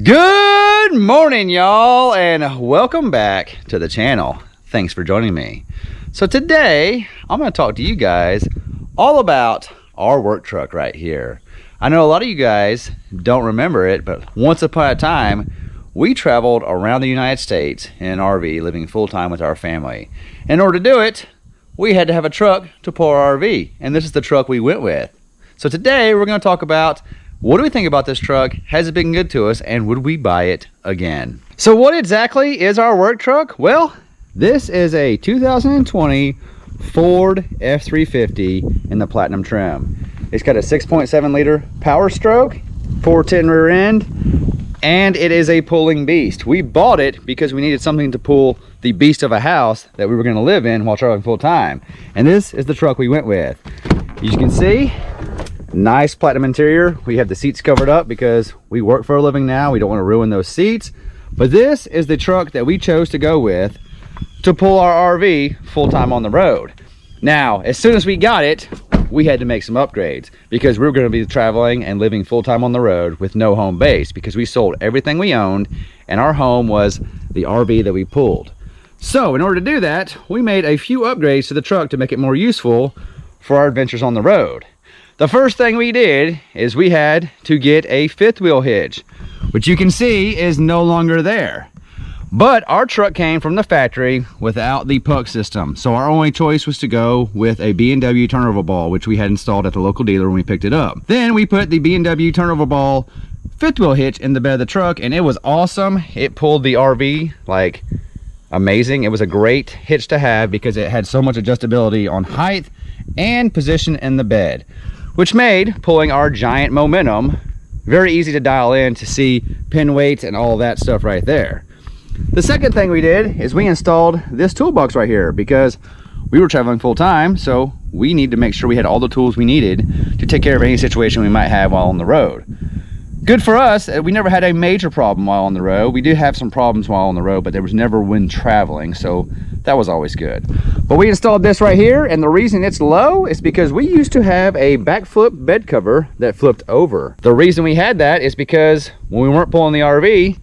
Good morning, y'all, and welcome back to the channel. Thanks for joining me. So today I'm going to talk to you guys all about our work truck right here. I know a lot of you guys don't remember it, but once upon a time we traveled around the United States in an RV, living full-time with our family. In order to do it, we had to have a truck to pull our RV, and this is the truck we went with. So today we're going to talk about what do we think about this truck? Has it been good to us? And would we buy it again? So what exactly is our work truck? Well, this is a 2020 Ford F350 in the platinum trim. It's got a 6.7 liter power stroke, 410 rear end, and it is a pulling beast. We bought it because we needed something to pull the beast of a house that we were going to live in while traveling full time. And this is the truck we went with. As you can see, nice platinum interior. We have the seats covered up because we work for a living now. We don't want to ruin those seats. But this is the truck that we chose to go with to pull our RV full-time on the road. Now, as soon as we got it, we had to make some upgrades because we were going to be traveling and living full-time on the road with no home base because we sold everything we owned and our home was the RV that we pulled. So in order to do that, we made a few upgrades to the truck to make it more useful for our adventures on the road. The first thing we did is we had to get a fifth wheel hitch, which you can see is no longer there. But our truck came from the factory without the puck system, so our only choice was to go with a B&W turnover ball, which we had installed at the local dealer when we picked it up. Then we put the B&W turnover ball fifth wheel hitch in the bed of the truck, and it was awesome. It pulled the RV like amazing. It was a great hitch to have because it had so much adjustability on height and position in the bed, which made pulling our giant momentum very easy to dial in to see pin weights and all that stuff right there. The second thing we did is we installed this toolbox right here because we were traveling full time, so we need to make sure we had all the tools we needed to take care of any situation we might have while on the road. Good for us, we never had a major problem while on the road. We did have some problems while on the road, but there was never when traveling, so that was always good. But we installed this right here, and the reason it's low is because we used to have a backflip bed cover that flipped over. The reason we had that is because when we weren't pulling the RV,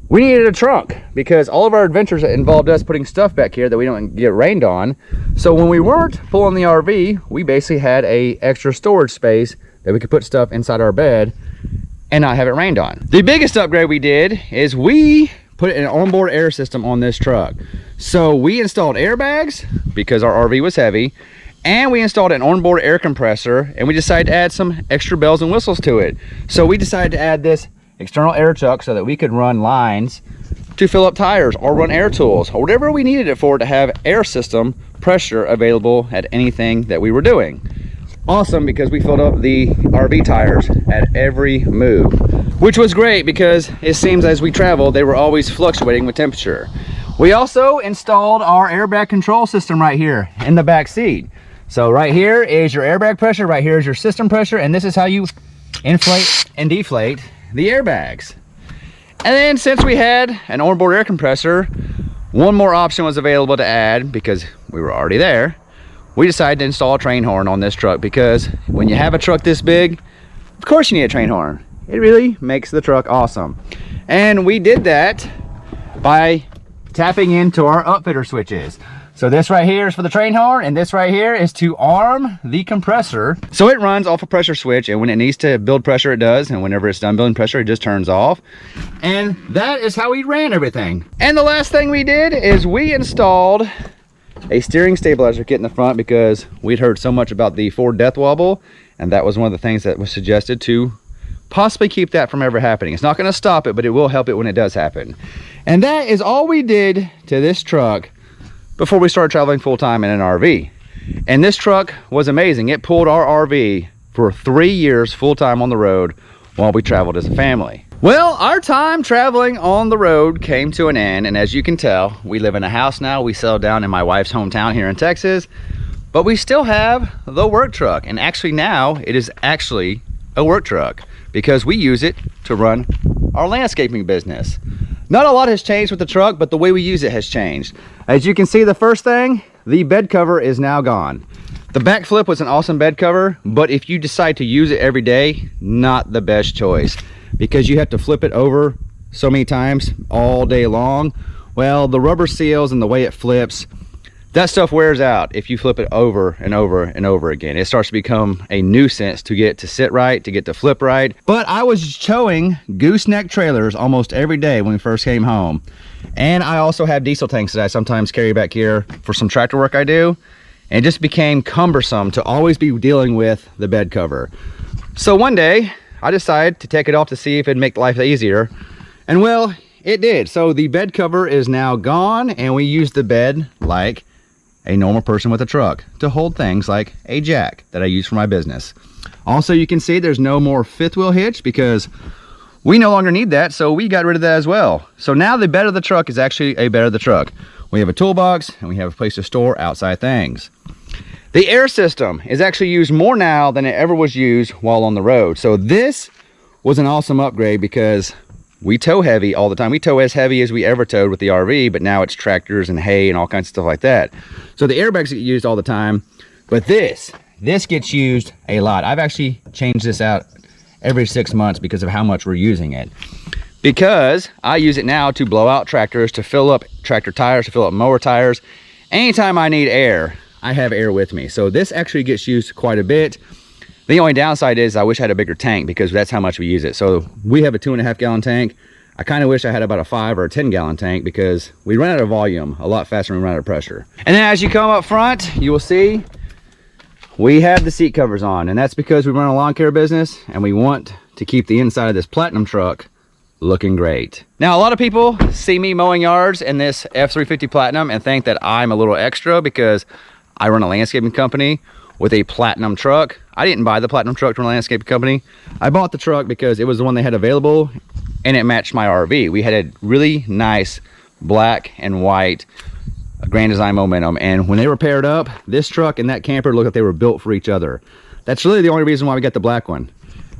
we needed a trunk because all of our adventures involved us putting stuff back here that we don't get rained on. So when we weren't pulling the RV, we basically had a extra storage space that we could put stuff inside our bed and not have it rained on. The biggest upgrade we did is we put an onboard air system on this truck. So we installed airbags because our RV was heavy, and we installed an onboard air compressor, and we decided to add some extra bells and whistles to it. So we decided to add this external air chuck so that we could run lines to fill up tires or run air tools or whatever we needed it for to have air system pressure available at anything that we were doing. Awesome, because we filled up the RV tires at every move, which was great because it seems as we traveled they were always fluctuating with temperature. We also installed our airbag control system right here in the back seat. So right here is your airbag pressure, right here is your system pressure, and this is how you inflate and deflate the airbags. And then since we had an onboard air compressor, one more option was available to add because we were already there. We decided to install a train horn on this truck because when you have a truck this big, of course you need a train horn. It really makes the truck awesome. And we did that by tapping into our upfitter switches. So this right here is for the train horn, and this right here is to arm the compressor. So it runs off a pressure switch, and when it needs to build pressure, it does. And whenever it's done building pressure, it just turns off. And that is how we ran everything. And the last thing we did is we installed a steering stabilizer kit in the front because we'd heard so much about the Ford death wobble, and that was one of the things that was suggested to possibly keep that from ever happening. It's not going to stop it, but it will help it when it does happen. And that is all we did to this truck before we started traveling full-time in an RV. And this truck was amazing. It pulled our RV for 3 years full-time on the road while we traveled as a family. Well, our time traveling on the road came to an end, and as you can tell, we live in a house now. We settled down in my wife's hometown here in Texas, but we still have the work truck, and actually now it is actually a work truck because we use it to run our landscaping business. Not a lot has changed with the truck, but the way we use it has changed. As you can see, the first thing, the bed cover is now gone. The back flip was an awesome bed cover, but if you decide to use it every day, not the best choice because you have to flip it over so many times all day long. Well, the rubber seals and the way it flips, that stuff wears out if you flip it over and over and over again. It starts to become a nuisance to get to sit right, to get to flip right. But I was towing gooseneck trailers almost every day when we first came home. And I also have diesel tanks that I sometimes carry back here for some tractor work I do. And it just became cumbersome to always be dealing with the bed cover. So one day I decided to take it off to see if it'd make life easier. And well, it did. So the bed cover is now gone, and we use the bed like a normal person with a truck to hold things like a jack that I use for my business. Also, you can see there's no more fifth wheel hitch because we no longer need that, so we got rid of that as well. So now the bed of the truck is actually a bed of the truck. We have a toolbox and we have a place to store outside things. The air system is actually used more now than it ever was used while on the road. So this was an awesome upgrade because we tow heavy all the time. We tow as heavy as we ever towed with the RV, but now it's tractors and hay and all kinds of stuff like that. So the airbags get used all the time, but this gets used a lot. I've actually changed this out every 6 months because of how much we're using it. Because I use it now to blow out tractors, to fill up tractor tires, to fill up mower tires. Anytime I need air, I have air with me. So this actually gets used quite a bit. The only downside is I wish I had a bigger tank because that's how much we use it. So we have a 2.5 gallon tank. I kind of wish I had about a 5 or a 10 gallon tank because we run out of volume a lot faster than we run out of pressure. And then as you come up front, you will see we have the seat covers on, and that's because we run a lawn care business and we want to keep the inside of this Platinum truck looking great. Now, a lot of people see me mowing yards in this F350 Platinum and think that I'm a little extra because I run a landscaping company with a Platinum truck. I didn't buy the Platinum truck from a landscaping company. I bought the truck because it was the one they had available and it matched my RV. We had a really nice black and white Grand Design Momentum, and when they were paired up, this truck and that camper looked like they were built for each other. That's really the only reason why we got the black one,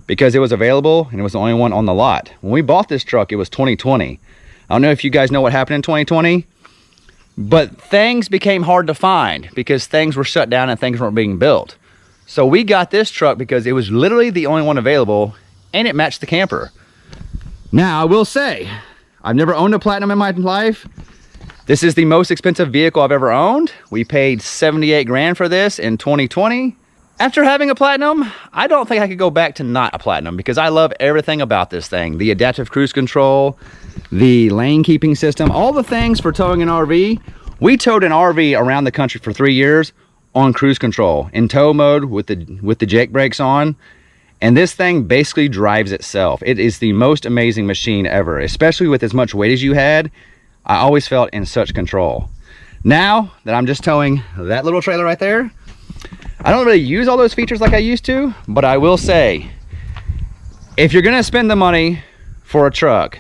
because it was available and it was the only one on the lot. When we bought this truck, it was 2020. I don't know if you guys know what happened in 2020, but things became hard to find because things were shut down and things weren't being built. So we got this truck because it was literally the only one available and it matched the camper. Now, I will say, I've never owned a Platinum in my life. This is the most expensive vehicle I've ever owned. We paid 78 grand for this in 2020. After having a Platinum, I don't think I could go back to not a Platinum because I love everything about this thing. The adaptive cruise control, the lane keeping system, all the things for towing an RV. We towed an RV around the country for 3 years on cruise control, in tow mode with the Jake brakes on. And this thing basically drives itself. It is the most amazing machine ever, especially with as much weight as you had. I always felt in such control. Now that I'm just towing that little trailer right there, I don't really use all those features like I used to, but I will say, if you're gonna spend the money for a truck,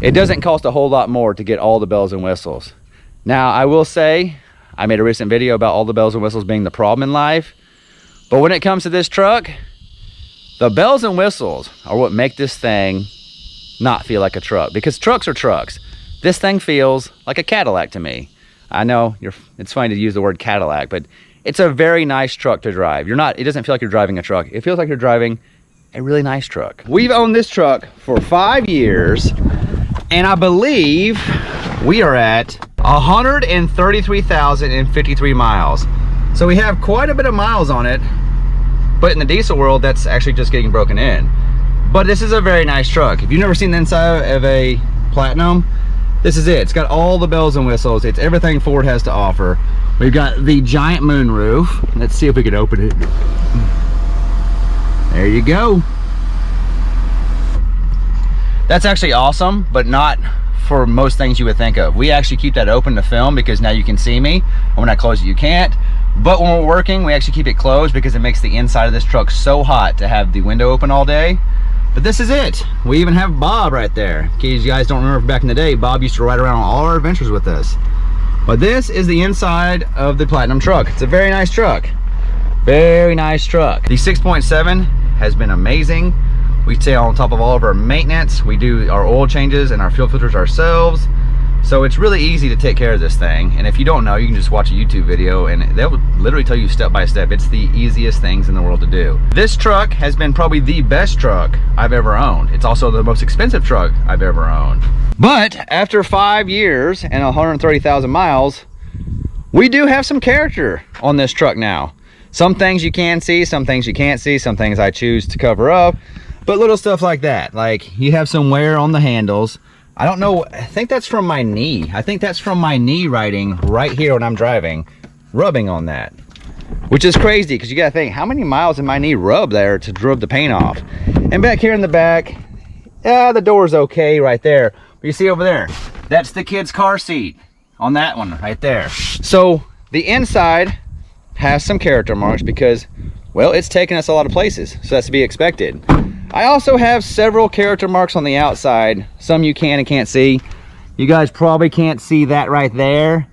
it doesn't cost a whole lot more to get all the bells and whistles. Now, I will say, I made a recent video about all the bells and whistles being the problem in life, but when it comes to this truck, the bells and whistles are what make this thing not feel like a truck, because trucks are trucks. This thing feels like a Cadillac to me. I know it's funny to use the word Cadillac, but it's a very nice truck to drive. It doesn't feel like you're driving a truck. It feels like you're driving a really nice truck. We've owned this truck for 5 years, and I believe we are at 133,053 miles. So we have quite a bit of miles on it, but in the diesel world, that's actually just getting broken in. But this is a very nice truck. If you've never seen the inside of a Platinum, this is it. It's got all the bells and whistles. It's everything Ford has to offer. We've got the giant moonroof. Let's see if we can open it. There you go. That's actually awesome, but not for most things you would think of. We actually keep that open to film because now you can see me. And when I close it, you can't. But when we're working, we actually keep it closed because it makes the inside of this truck so hot to have the window open all day. But this is it. We even have Bob right there. In case you guys don't remember back in the day, Bob used to ride around on all our adventures with us. But this is the inside of the Platinum truck. It's a very nice truck. Very nice truck. The 6.7 has been amazing. We stay on top of all of our maintenance. We do our oil changes and our fuel filters ourselves. So it's really easy to take care of this thing. And if you don't know, you can just watch a YouTube video and they'll literally tell you step by step. It's the easiest things in the world to do. This truck has been probably the best truck I've ever owned. It's also the most expensive truck I've ever owned. But after 5 years and 130,000 miles, we do have some character on this truck now. Some things you can see, some things you can't see, some things I choose to cover up, but little stuff like that. Like you have some wear on the handles. I don't know, I think that's from my knee. I think that's from my knee riding right here when I'm driving, rubbing on that. Which is crazy, because you gotta think, how many miles did my knee rub there to rub the paint off? And back here in the back, yeah, the door's okay right there. But you see over there, that's the kid's car seat on that one right there. So the inside has some character marks because, well, it's taken us a lot of places, so that's to be expected. I also have several character marks on the outside. Some you can and can't see. You guys probably can't see that right there,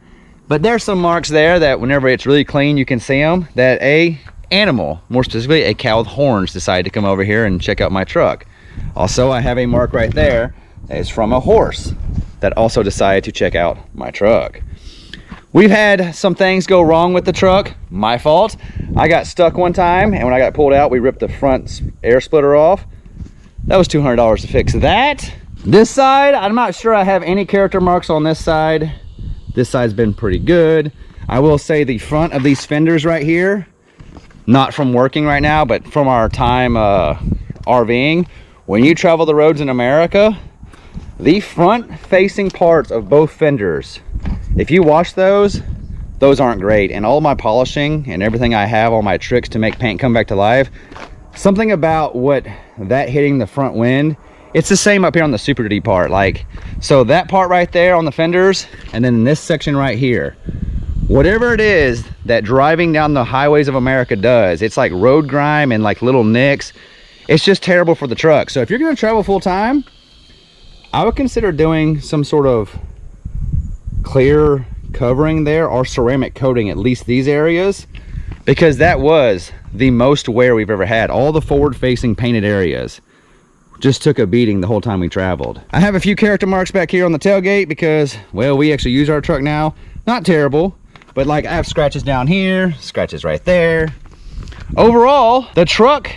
but there's some marks there that whenever it's really clean, you can see them, that a animal, more specifically a cow with horns, decided to come over here and check out my truck. Also, I have a mark right there that is from a horse that also decided to check out my truck. We've had some things go wrong with the truck, my fault. I got stuck one time, and when I got pulled out, we ripped the front air splitter off. That was $200 to fix that. This side, I'm not sure I have any character marks on this side. This side's been pretty good. I will say the front of these fenders right here, not from working right now, but from our time RVing, when you travel the roads in America, the front facing parts of both fenders, if you wash those aren't great. And all my polishing and everything I have, all my tricks to make paint come back to life, something about what that hitting the front wind, it's the same up here on the Super Duty part. Like, so that part right there on the fenders, and then this section right here, whatever it is that driving down the highways of America does, it's like road grime and like little nicks. It's just terrible for the truck. So if you're going to travel full time, I would consider doing some sort of clear covering there or ceramic coating at least these areas, because that was the most wear we've ever had. All the forward facing painted areas just took a beating the whole time we traveled. I have a few character marks back here on the tailgate because, well, we actually use our truck now. Not terrible, but like I have scratches down here, scratches right there. Overall, the truck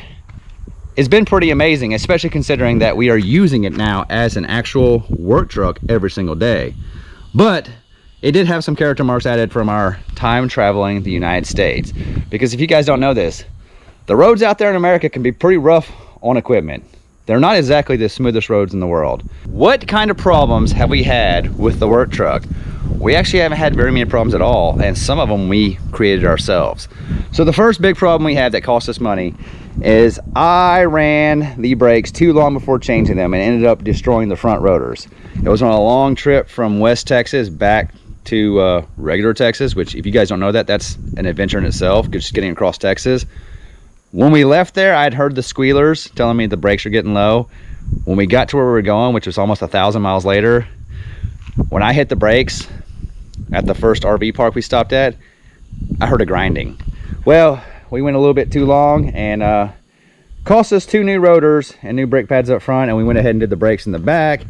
has been pretty amazing, especially considering that we are using it now as an actual work truck every single day. But it did have some character marks added from our time traveling the United States. Because if you guys don't know this, the roads out there in America can be pretty rough on equipment. They're not exactly the smoothest roads in the world. What kind of problems have we had with the work truck? We actually haven't had very many problems at all, and some of them we created ourselves. So the first big problem we had that cost us money is I ran the brakes too long before changing them and ended up destroying the front rotors. It was on a long trip from West Texas back to regular Texas, which if you guys don't know that, that's an adventure in itself, just getting across Texas. When we left there, I'd heard the squealers telling me the brakes are getting low. When we got to where we were going, which was almost 1,000 miles later, when I hit the brakes at the first RV park we stopped at, I heard a grinding. Well, we went a little bit too long and cost us 2 new rotors and new brake pads up front, and we went ahead and did the brakes in the back.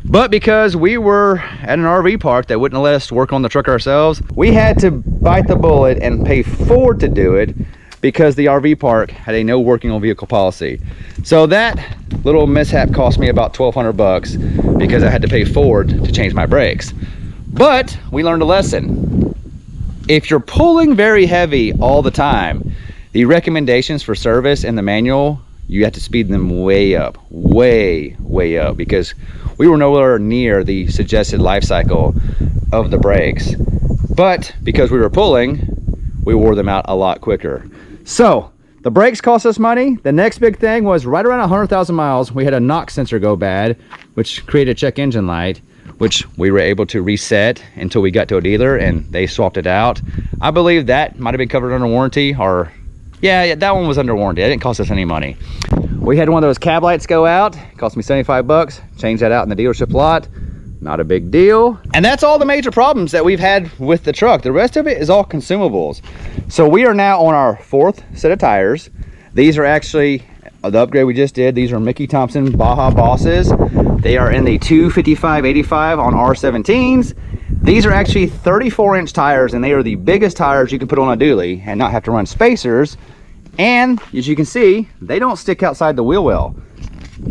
But because we were at an RV park that wouldn't let us work on the truck ourselves, we had to bite the bullet and pay Ford to do it because the RV park had a no working on vehicle policy. So that little mishap cost me about $1,200 because I had to pay Ford to change my brakes. But we learned a lesson. If you're pulling very heavy all the time, the recommendations for service in the manual, you have to speed them way up, way up, because we were nowhere near the suggested life cycle of the brakes. But because we were pulling, we wore them out a lot quicker. So the brakes cost us money. The next big thing was right around 100,000 miles, we had a knock sensor go bad, which created a check engine light, which we were able to reset until we got to a dealer and they swapped it out. I believe that might have been covered under warranty, or yeah, that one was under warranty. It didn't cost us any money. We had one of those cab lights go out. It cost me $75. Changed that out in the dealership lot. Not a big deal. And that's all the major problems that we've had with the truck. The rest of it is all consumables. So we are now on our 4th set of tires. These are actually the upgrade we just did. These are Mickey Thompson Baja Bosses. They are in the 255/85 on R17s. These are actually 34-inch tires, and they are the biggest tires you can put on a dually and not have to run spacers. And as you can see, they don't stick outside the wheel well.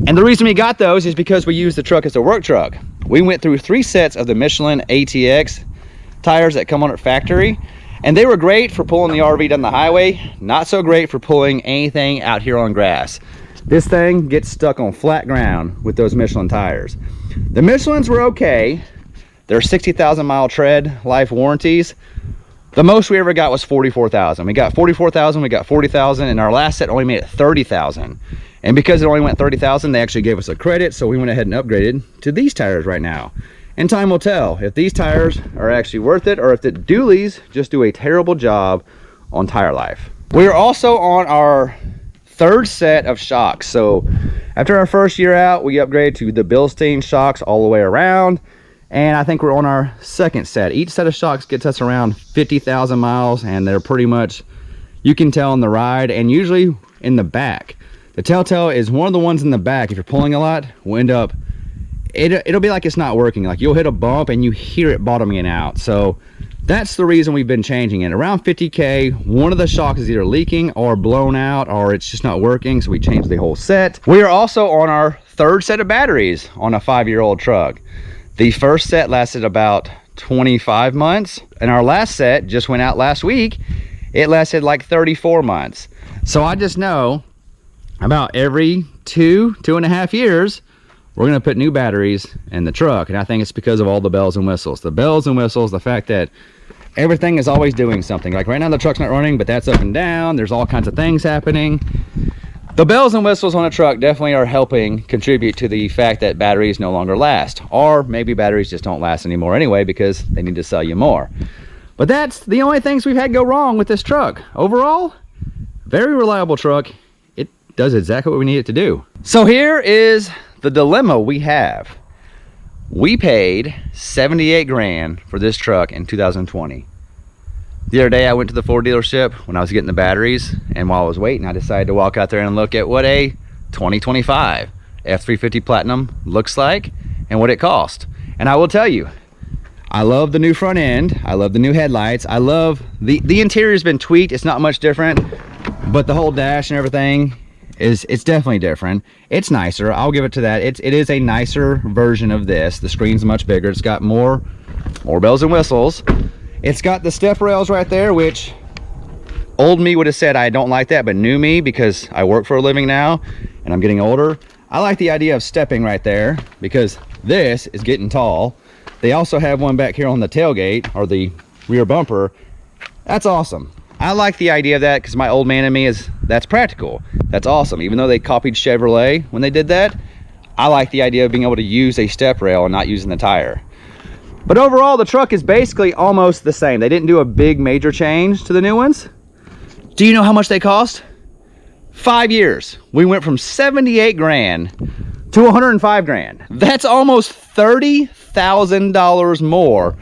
And the reason we got those is because we use the truck as a work truck. We went through 3 sets of the Michelin ATX tires that come on at factory, and they were great for pulling the RV down the highway, not so great for pulling anything out here on grass. This thing gets stuck on flat ground with those Michelin tires. The Michelins were okay. They're 60,000 mile tread life warranties. The most we ever got was 44,000. We got 44,000, we got 40,000, and our last set only made it 30,000. And because it only went 30,000, they actually gave us a credit, so we went ahead and upgraded to these tires right now. And time will tell if these tires are actually worth it, or if the dualies just do a terrible job on tire life. We are also on our 3rd set of shocks. So after our 1st year out, we upgraded to the Bilstein shocks all the way around. And I think we're on our 2nd set. Each set of shocks gets us around 50,000 miles, and they're pretty much, you can tell in the ride and usually in the back. The telltale is one of the ones in the back, if you're pulling a lot, will end up, it'll be like it's not working. Like you'll hit a bump and you hear it bottoming out. So that's the reason we've been changing it. Around 50K, one of the shocks is either leaking or blown out, or it's just not working, so we changed the whole set. We are also on our 3rd set of batteries on a 5-year-old truck. The first set lasted about 25 months, and our last set just went out last week. It lasted like 34 months. So I just know about every 2.5 years, we're gonna put new batteries in the truck. And I think it's because of all the bells and whistles. The bells and whistles, the fact that everything is always doing something. Like right now the truck's not running, but that's up and down. There's all kinds of things happening. The bells and whistles on a truck definitely are helping contribute to the fact that batteries no longer last. Or maybe batteries just don't last anymore anyway because they need to sell you more. But that's the only things we've had go wrong with this truck. Overall, very reliable truck. It does exactly what we need it to do. So here is the dilemma we have. We paid 78 grand for this truck in 2020. The other day I went to the Ford dealership when I was getting the batteries, and while I was waiting I decided to walk out there and look at what a 2025 F350 Platinum looks like and what it cost. And I will tell you, I love the new front end, I love the new headlights, I love the interior's been tweaked. It's not much different, but the whole dash and everything it's definitely different. It's nicer, I'll give it to that. It is a nicer version of this. The screen's much bigger, it's got more bells and whistles. It's got the step rails right there, which old me would have said I don't like that, but new me, because I work for a living now and I'm getting older, I like the idea of stepping right there because this is getting tall. They also have one back here on the tailgate, or the rear bumper. That's awesome. I like the idea of that because my old man in me is, that's practical. That's awesome. Even though they copied Chevrolet when they did that, I like the idea of being able to use a step rail and not using the tire. But overall, the truck is basically almost the same. They didn't do a big major change to the new ones. Do you know how much they cost? 5 years. We went from 78 grand to 105 grand. That's almost $30,000 more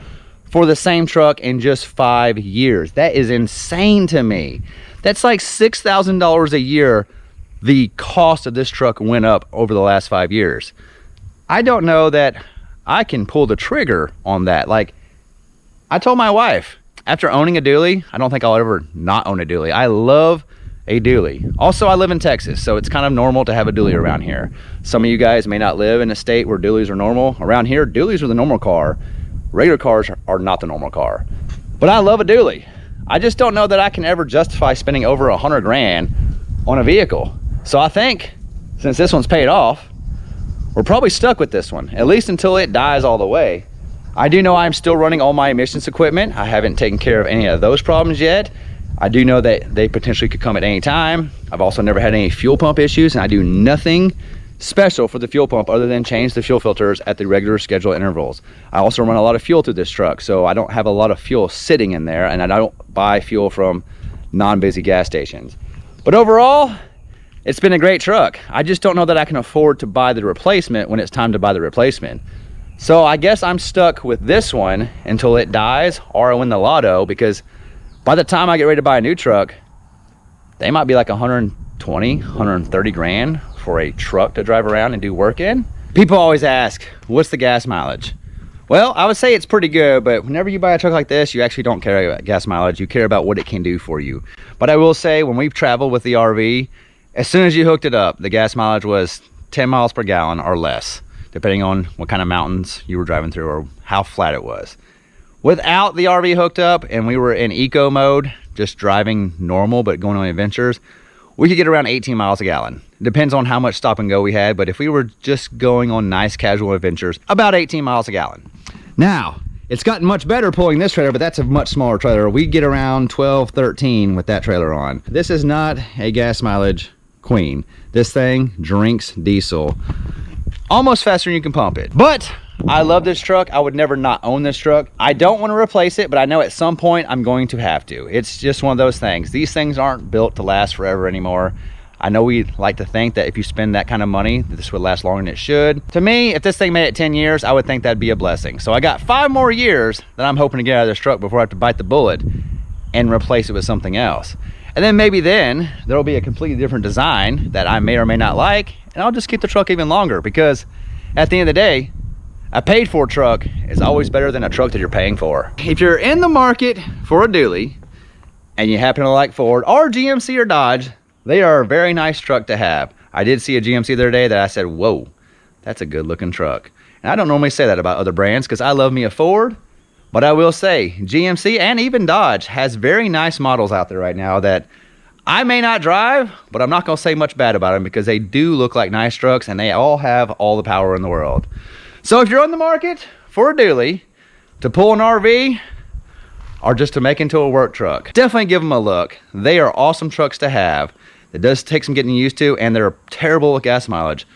for the same truck in just 5 years. That is insane to me. That's like $6,000 a year. The cost of this truck went up over the last 5 years. I don't know that I can pull the trigger on that. Like, I told my wife, after owning a dually, I don't think I'll ever not own a dually. I love a dually. Also, I live in Texas, so it's kind of normal to have a dually around here. Some of you guys may not live in a state where dualies are normal. Around here, dualies are the normal car. Regular cars are not the normal car. But I love a dually. I just don't know that I can ever justify spending over 100 grand on a vehicle. So I think, since this one's paid off, we're probably stuck with this one, at least until it dies all the way. I do know I'm still running all my emissions equipment. I haven't taken care of any of those problems yet. I do know that they potentially could come at any time. I've also never had any fuel pump issues, and I do nothing special for the fuel pump other than change the fuel filters at the regular scheduled intervals. I also run a lot of fuel through this truck, so I don't have a lot of fuel sitting in there, and I don't buy fuel from non-busy gas stations. But overall, it's been a great truck. I just don't know that I can afford to buy the replacement when it's time to buy the replacement. So I guess I'm stuck with this one until it dies or I win the lotto, because by the time I get ready to buy a new truck, they might be like 120, 130 grand for a truck to drive around and do work in. People always ask, what's the gas mileage? Well, I would say it's pretty good, but whenever you buy a truck like this, you actually don't care about gas mileage. You care about what it can do for you. But I will say, when we've traveled with the RV, as soon as you hooked it up, the gas mileage was 10 miles per gallon or less, depending on what kind of mountains you were driving through or how flat it was. Without the RV hooked up and we were in eco mode, just driving normal but going on adventures, we could get around 18 miles a gallon. It depends on how much stop and go we had, but if we were just going on nice casual adventures, about 18 miles a gallon. Now, it's gotten much better pulling this trailer, but that's a much smaller trailer. We get around 12, 13 with that trailer on. This is not a gas mileage queen. This thing drinks diesel almost faster than you can pump it. But I love this truck. I would never not own this truck. I don't want to replace it, but I know at some point I'm going to have to. It's just one of those things. These things aren't built to last forever anymore. I know we like to think that if you spend that kind of money, that this would last longer than it should. To me, if this thing made it 10 years, I would think that'd be a blessing. So I got 5 more years that I'm hoping to get out of this truck before I have to bite the bullet and replace it with something else. And then maybe then there'll be a completely different design that I may or may not like, and I'll just keep the truck even longer, because at the end of the day, a paid for truck is always better than a truck that you're paying for. If you're in the market for a dually and you happen to like Ford or GMC or Dodge, they are a very nice truck to have. I did see a GMC the other day that I said, whoa, that's a good looking truck. And I don't normally say that about other brands because I love me a Ford, but I will say GMC and even Dodge has very nice models out there right now that I may not drive, but I'm not gonna say much bad about them because they do look like nice trucks and they all have all the power in the world. So if you're on the market for a dually to pull an RV or just to make into a work truck, definitely give them a look. They are awesome trucks to have. It does take some getting used to, and they're terrible with gas mileage.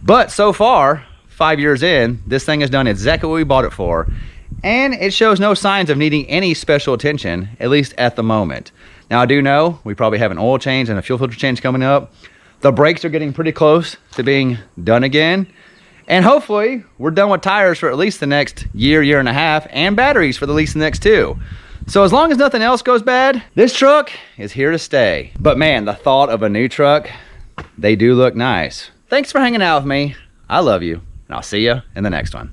But so far, 5 years in, this thing has done exactly what we bought it for, and it shows no signs of needing any special attention, at least at the moment. Now I do know we probably have an oil change and a fuel filter change coming up. The brakes are getting pretty close to being done again. And hopefully we're done with tires for at least the next year, year and a half, and batteries for at least the next 2. So as long as nothing else goes bad, this truck is here to stay. But man, the thought of a new truck, they do look nice. Thanks for hanging out with me. I love you, and I'll see you in the next one.